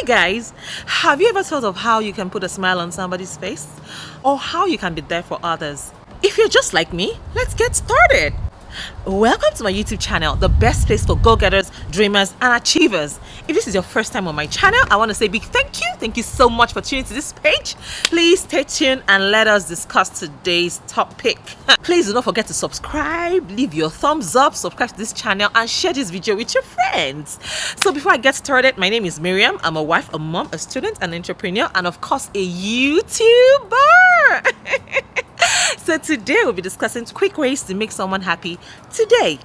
Hi guys, have you ever thought of how you can put a smile on somebody's face? Or how you can be there for others? If you're just like me, let's get started. Welcome to my YouTube channel, the best place for go-getters, dreamers, and achievers. If this is your first time on my channel, I want to say big thank you. Thank you so much for tuning to this page. Please stay tuned and let us discuss today's topic. Please do not forget to subscribe, leave your thumbs up, subscribe to this channel, and share this video with your friends. So before I get started, my name is Miriam. I'm a wife, a mom, a student, an entrepreneur, and of course a YouTuber. So today we'll be discussing quick ways to make someone happy today.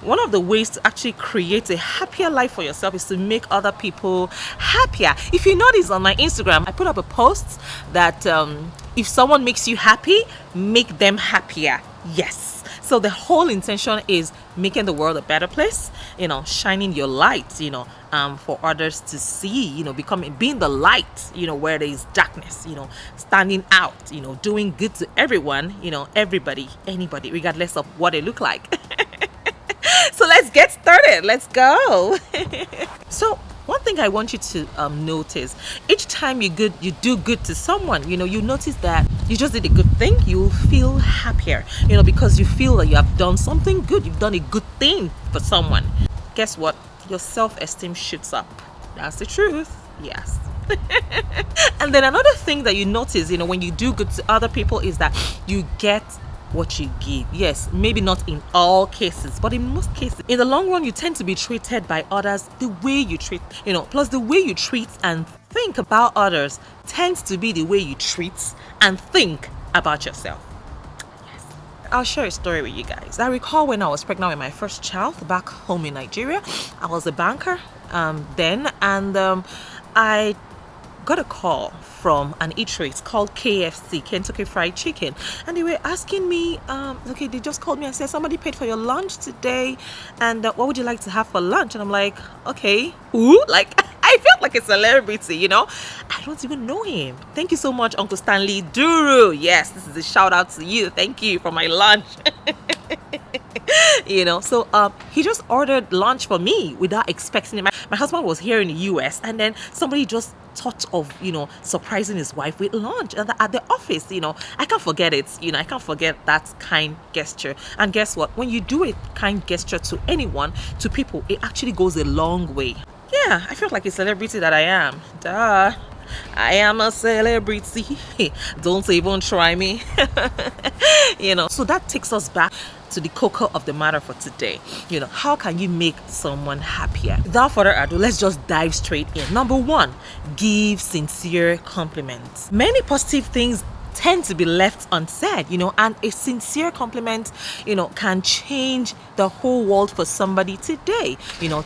One of the ways to actually create a happier life for yourself is to make other people happier. If you notice on my Instagram, I put up a post that if someone makes you happy, make them happier. Yes. So the whole intention is making the world a better place, shining your light, for others to see, being the light, where there is darkness, standing out, doing good to everyone, everybody, anybody, regardless of what they look like. So let's get started. Let's go. So one thing I want you to notice, each time you do good to someone, you notice that you just did a good thing, you feel happier, because you feel that you have done something good, you've done a good thing for someone. Guess what? Your self-esteem shoots up. That's the truth. Yes. And then another thing that you notice, when you do good to other people, is that you get what you give. Yes, maybe not in all cases, but in most cases, in the long run, you tend to be treated by others the way you treat, plus the way you treat and think about others tends to be the way you treat and think about yourself. Yes. I'll share a story with you guys. I recall when I was pregnant with my first child back home in Nigeria. I was a banker then, and I got a call from an eatery. It's called KFC, Kentucky Fried Chicken, and they were asking me, they just called me and said, somebody paid for your lunch today, and what would you like to have for lunch? And I'm like, okay, who? Like, I felt like a celebrity, I don't even know him. Thank you so much, Uncle Stanley Duru. Yes, this is a shout out to you. Thank you for my lunch. So he just ordered lunch for me without expecting it. My husband was here in the US, and then somebody just thought of surprising his wife with lunch at the office. I can't forget it. I can't forget that kind gesture. And guess what? When you do a kind gesture to anyone, to people, it actually goes a long way. Yeah, I feel like a celebrity that I am. Duh. I am a celebrity. Don't even try me. So that takes us back to the cocoa of the matter for today. How can you make someone happier? Without further ado, let's just dive straight in. Number one, give sincere compliments. Many positive things tend to be left unsaid, and a sincere compliment, can change the whole world for somebody today.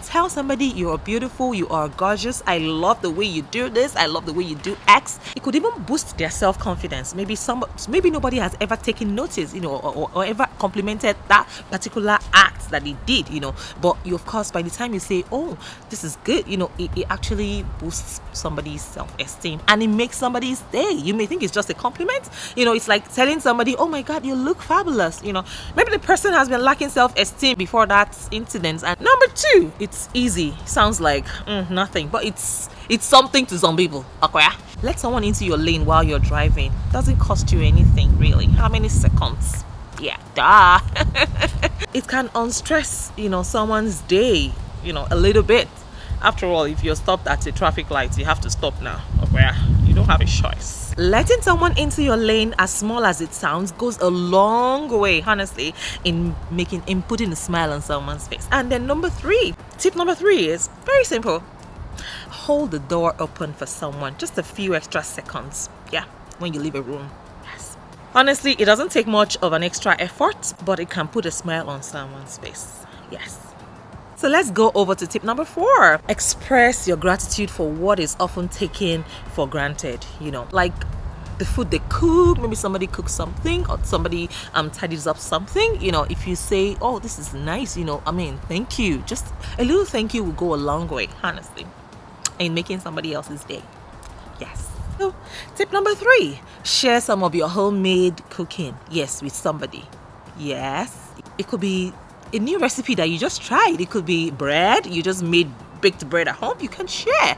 Tell somebody you are beautiful, you are gorgeous, I love the way you do this, I love the way you do X. It could even boost their self-confidence. Maybe nobody has ever taken notice, or ever complimented that particular act that they did, but you, of course, by the time you say, oh, this is good, it actually boosts somebody's self-esteem, and it makes somebody's day. You may think it's just a compliment. It's like telling somebody, oh my God, you look fabulous. Maybe the person has been lacking self-esteem before that incident. And number two, it's easy. Sounds like nothing, but it's something to some people. Okay. Let someone into your lane while you're driving. Doesn't cost you anything, really. How many seconds? Yeah, duh. It can unstress, someone's day, a little bit. After all, if you're stopped at a traffic light, you have to stop now. Okay. You don't have a choice. Letting someone into your lane, as small as it sounds, goes a long way, honestly, in putting a smile on someone's face. And then tip number three is very simple. Hold the door open for someone just a few extra seconds. Yeah, when you leave a room. Yes. Honestly, it doesn't take much of an extra effort, but it can put a smile on someone's face. Yes. So let's go over to tip number 4. Express your gratitude for what is often taken for granted. Like the food they cook, maybe somebody cooks something, or somebody tidies up something. If you say, oh, this is nice, thank you. Just a little thank you will go a long way, honestly, in making somebody else's day. Yes. So tip number 3, share some of your homemade cooking. Yes, with somebody. Yes. It could be a new recipe that you just tried. It could be bread. You just made baked bread at home, you can share.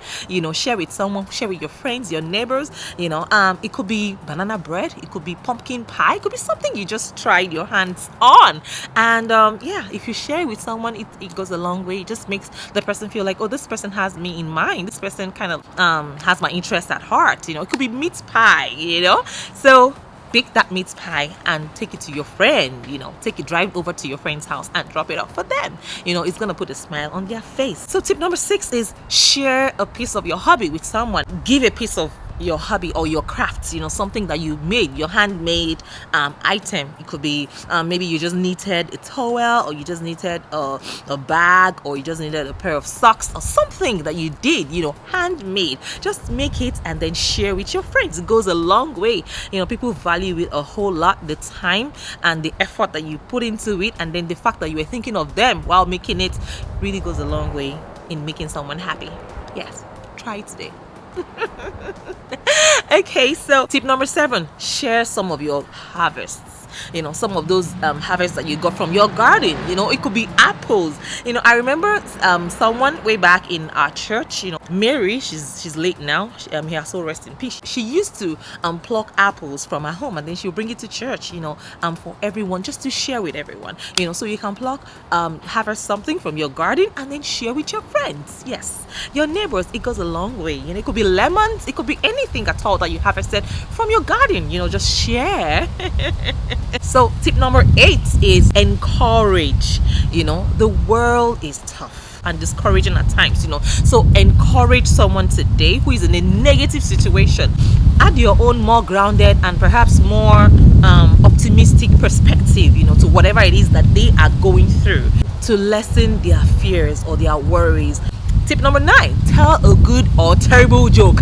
Share with someone, share with your friends, your neighbors. It could be banana bread, it could be pumpkin pie, it could be something you just tried your hands on. And if you share it with someone, it goes a long way. It just makes the person feel like, oh, this person has me in mind. This person kind of has my interest at heart. It could be meat pie. So bake that meat pie and take it to your friend. Drive over to your friend's house and drop it off for them. It's gonna put a smile on their face. So tip number 6 is share a piece of your hobby with someone. Give a piece of your hobby or your crafts, something that you made, your handmade item. It could be maybe you just knitted a towel, or you just knitted a bag, or you just knitted a pair of socks, or something that you did, handmade. Just make it and then share with your friends. It goes a long way. People value it a whole lot, the time and the effort that you put into it, and then the fact that you were thinking of them while making it really goes a long way in making someone happy. Yes, try it today. Okay, so tip number 7, share some of your harvests. Some of those harvests that you got from your garden. It could be apples. I remember someone way back in our church, Mary, she's late now, may her soul rest in peace. She used to pluck apples from her home, and then she'll bring it to church, for everyone, just to share with everyone. So you can pluck, harvest something from your garden and then share with your friends. Yes, your neighbors. It goes a long way. It could be lemons, it could be anything at all that you harvested from your garden. Just share. So tip number 8 is encourage. The world is tough and discouraging at times, so encourage someone today who is in a negative situation. Add your own more grounded and perhaps more optimistic perspective, to whatever it is that they are going through, to lessen their fears or their worries. Tip number 9, tell a good or terrible joke.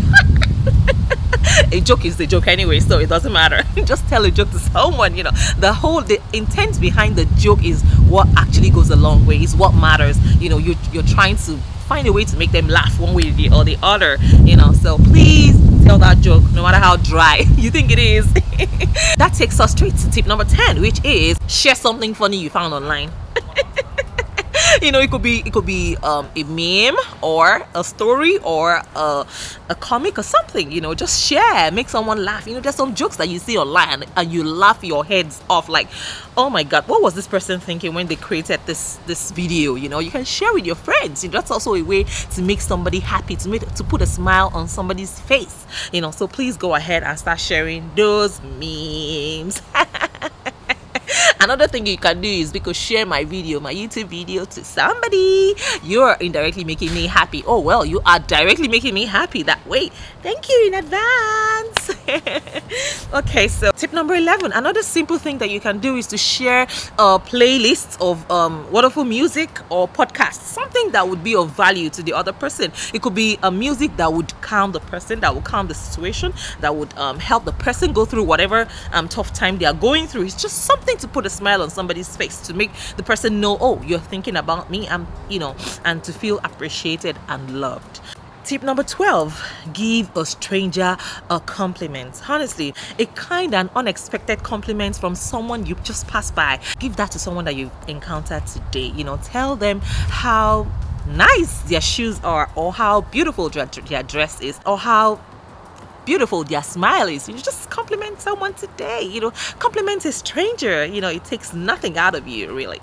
A joke is a joke anyway, so it doesn't matter. Just tell a joke to someone. The intent behind the joke is what actually goes a long way, is what matters. You're trying to find a way to make them laugh one way or the other. So please tell that joke, no matter how dry you think it is. That takes us straight to tip number 10, which is share something funny you found online. It could be a meme or a story or a comic or something. Just share, make someone laugh. There's some jokes that you see online and you laugh your heads off, like, oh my god, what was this person thinking when they created this video? You can share with your friends. That's also a way to make somebody happy, to put a smile on somebody's face. So please go ahead and start sharing those memes. Another thing you can do is, because share my YouTube video to somebody, you're indirectly making me happy. Oh well, you are directly making me happy that way. Thank you in advance. Okay, so tip number 11, another simple thing that you can do is to share playlists of wonderful music or podcasts, something that would be of value to the other person. It could be a music that would calm the person, that would calm the situation, that would help the person go through whatever tough time they are going through. It's just something to put a smile on somebody's face, to make the person know, oh, you're thinking about me, and to feel appreciated and loved. Tip number 12, give a stranger a compliment. Honestly, a kind and unexpected compliment from someone you just passed by. Give that to someone that you've encountered today. Tell them how nice their shoes are, or how beautiful their dress is, or how beautiful their smile is. Just compliment someone today. Compliment a stranger. It takes nothing out of you, really.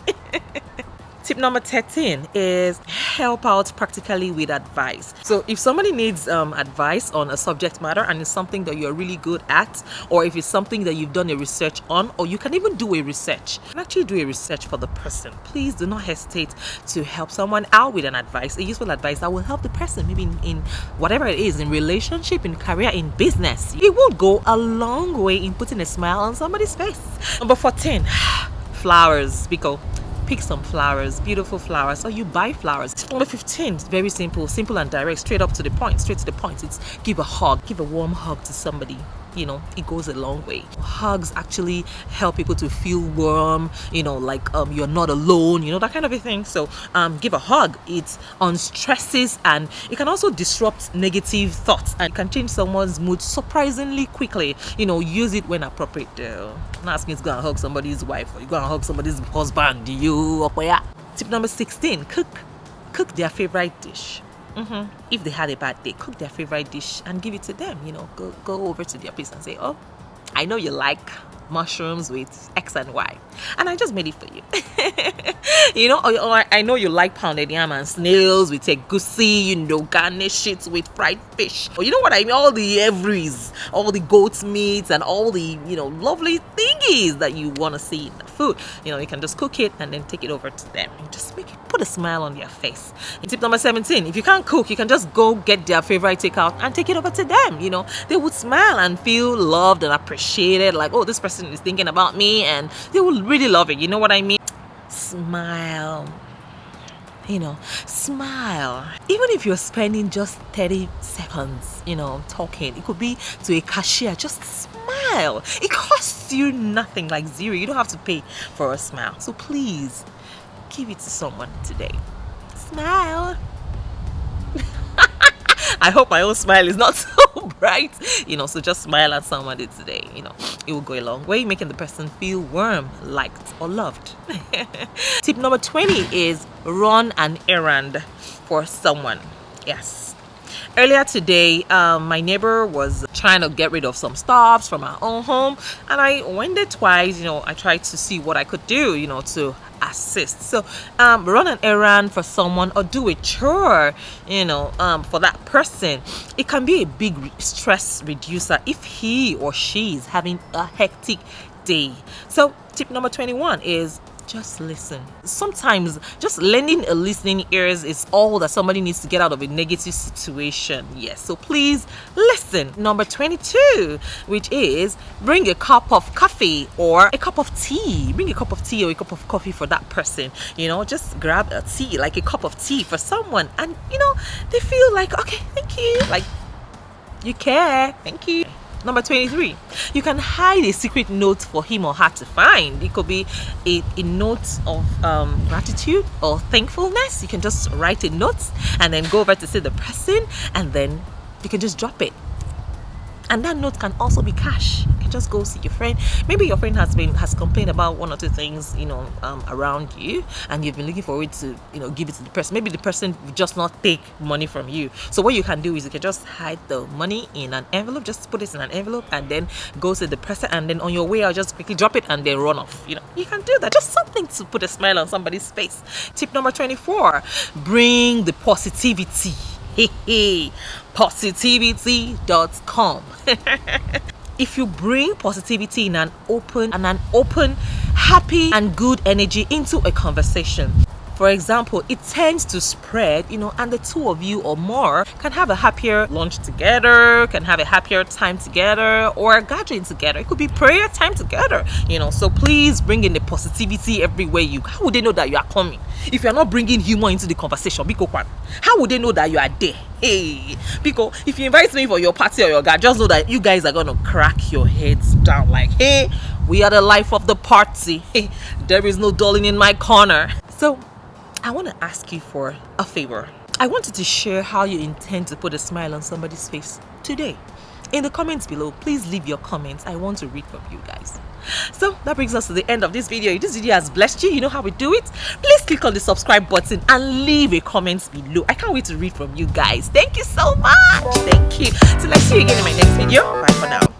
Tip number 13 is help out practically with advice. So if somebody needs advice on a subject matter and it's something that you're really good at, or if it's something that you've done a research on, or you can even do a research, you can actually do a research for the person. Please do not hesitate to help someone out with an advice, a useful advice that will help the person, maybe in whatever it is, in relationship, in career, in business. It will go a long way in putting a smile on somebody's face. Number 14, flowers. Biko. Pick some flowers, beautiful flowers, or you buy flowers. Number 15, very simple and direct, straight to the point. It's give a hug, give a warm hug to somebody. It goes a long way. Hugs actually help people to feel warm, like you're not alone, that kind of a thing. So give a hug. It unstresses, and it can also disrupt negative thoughts and can change someone's mood surprisingly quickly. Use it when appropriate. Don't ask me to go and hug somebody's wife, or you go and hug somebody's husband. Tip number 16, cook their favorite dish. If they had a bad day, cook their favorite dish and give it to them. Go over to their place and say, oh, I know you like mushrooms with X and Y, and I just made it for you. Or I know you like pounded yam and snails with egusi, garnish it with fried fish. Or you know what I mean? All the everys, all the goat meats and all the, lovely thingies that you want to see in the food. You can just cook it and then take it over to them. And just put a smile on their face. And tip number 17, if you can't cook, you can just go get their favorite takeout and take it over to them. They would smile and feel loved and appreciated, like, oh, this person is thinking about me, and they will really love it. You know what I mean? Smile. Smile. Even if you're spending just 30 seconds, talking, it could be to a cashier, just smile. It costs you nothing, like zero. You don't have to pay for a smile. So please give it to someone today. Smile. I hope my own smile is not so bright, so just smile at somebody today. It will go a long way, making the person feel warm, liked, or loved. Tip number 20 is run an errand for someone. Yes. Earlier today, my neighbor was trying to get rid of some stuffs from our own home, and I went there twice. I tried to see what I could do, to assist. So run an errand for someone or do a chore, for that person. It can be a big stress reducer if he or she is having a hectic day. So tip number 21 is just listen. Sometimes just lending a listening ears is all that somebody needs to get out of a negative situation. Yes, so please listen. Number 22, which is bring a cup of coffee or a cup of tea. Bring a cup of tea or a cup of coffee for that person. Just grab a tea, like a cup of tea for someone, and they feel like, okay, thank you, like you care, thank you. Number 23, you can hide a secret note for him or her to find. It could be a note of gratitude or thankfulness. You can just write a note and then go over to see the person, and then you can just drop it. And that note can also be cash. You can just go see your friend. Maybe your friend has complained about one or two things, around you, and you've been looking for it to, give it to the person. Maybe the person will just not take money from you. So what you can do is you can just hide the money in an envelope, just put it in an envelope, and then go see the person, and then on your way out, just quickly drop it and then run off. You can do that. Just something to put a smile on somebody's face. Tip number 24, bring the positivity. Positivity.com. If you bring positivity in an open, happy and good energy into a conversation, for example, it tends to spread, and the two of you or more can have a happier lunch together, can have a happier time together, or a gathering together. It could be prayer time together, so please bring in the positivity everywhere you. How would they know that you are coming? If you are not bringing humor into the conversation, how would they know that you are there? Hey, because if you invite me for your party or your guy, just know that you guys are gonna crack your heads down like, hey, we are the life of the party. Hey, there is no darling in my corner. So I want to ask you for a favor. I want you to share how you intend to put a smile on somebody's face today. In the comments below, please leave your comments. I want to read from you guys. So that brings us to the end of this video. If this video has blessed you, you know how we do it. Please click on the subscribe button and leave a comment below. I can't wait to read from you guys. Thank you so much. Thank you. So let's see you again in my next video. Bye for now.